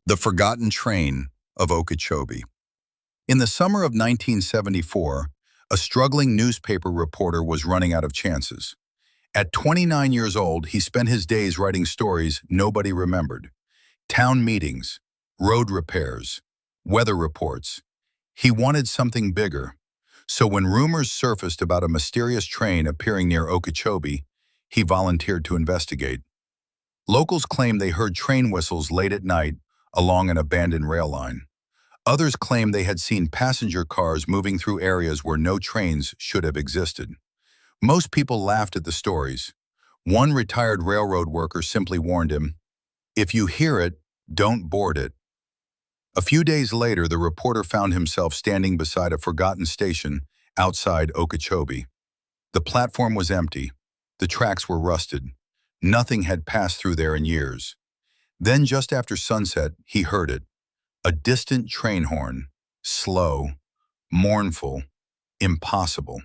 The Forgotten Train of Okeechobee. In the summer of 1974, a struggling newspaper reporter was running out of chances. At 29 years old, he spent his days writing stories nobody remembered. Town meetings, road repairs, weather reports. He wanted something bigger. So when rumors surfaced about a mysterious train appearing near Okeechobee, he volunteered to investigate. Locals claimed they heard train whistles late at night along an abandoned rail line. Others claimed they had seen passenger cars moving through areas where no trains should have existed. Most people laughed at the stories. One retired railroad worker simply warned him, "If you hear it, don't board it." A few days later, the reporter found himself standing beside a forgotten station outside Okeechobee. The platform was empty. The tracks were rusted. Nothing had passed through there in years. Then, just after sunset, he heard it. A distant train horn. Slow, mournful, impossible.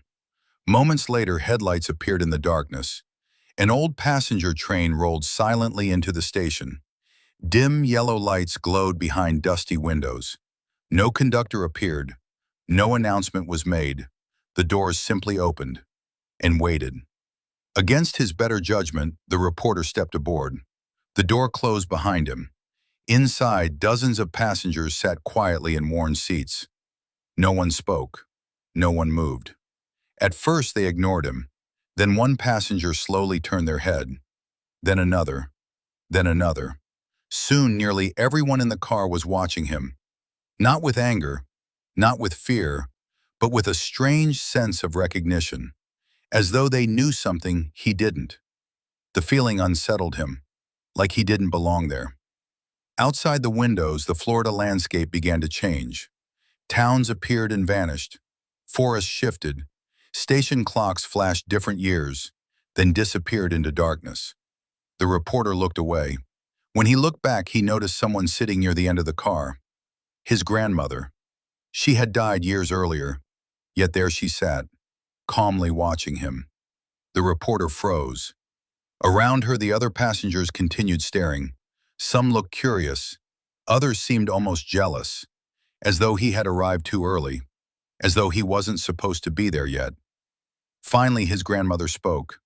Moments later, headlights appeared in the darkness. An old passenger train rolled silently into the station. Dim yellow lights glowed behind dusty windows. No conductor appeared. No announcement was made. The doors simply opened and waited. Against his better judgment, the reporter stepped aboard. The door closed behind him. Inside, dozens of passengers sat quietly in worn seats. No one spoke. No one moved. At first, they ignored him. Then one passenger slowly turned their head. Then another. Then another. Soon, nearly everyone in the car was watching him. Not with anger, not with fear, but with a strange sense of recognition, as though they knew something he didn't. The feeling unsettled him, like he didn't belong there. Outside the windows, the Florida landscape began to change. Towns appeared and vanished. Forests shifted. Station clocks flashed different years, then disappeared into darkness. The reporter looked away. When he looked back, he noticed someone sitting near the end of the car. His grandmother. She had died years earlier, yet there she sat, calmly watching him. The reporter froze. Around her, the other passengers continued staring. Some looked curious. Others seemed almost jealous, as though he had arrived too early, as though he wasn't supposed to be there yet. Finally, his grandmother spoke.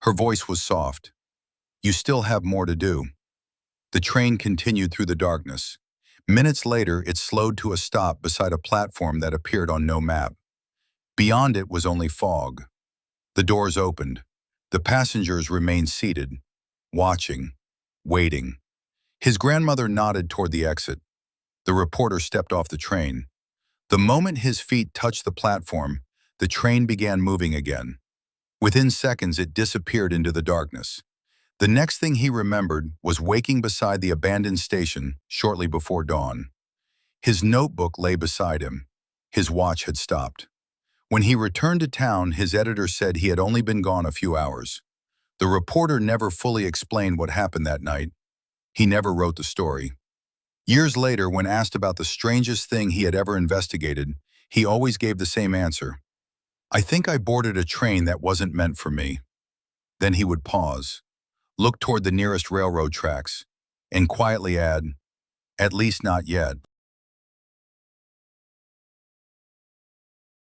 Her voice was soft. "You still have more to do." The train continued through the darkness. Minutes later, it slowed to a stop beside a platform that appeared on no map. Beyond it was only fog. The doors opened. The passengers remained seated, watching, waiting. His grandmother nodded toward the exit. The reporter stepped off the train. The moment his feet touched the platform, the train began moving again. Within seconds, it disappeared into the darkness. The next thing he remembered was waking beside the abandoned station shortly before dawn. His notebook lay beside him. His watch had stopped. When he returned to town, his editor said he had only been gone a few hours. The reporter never fully explained what happened that night. He never wrote the story. Years later, when asked about the strangest thing he had ever investigated, he always gave the same answer. "I think I boarded a train that wasn't meant for me." Then he would pause, look toward the nearest railroad tracks, and quietly add, "At least not yet."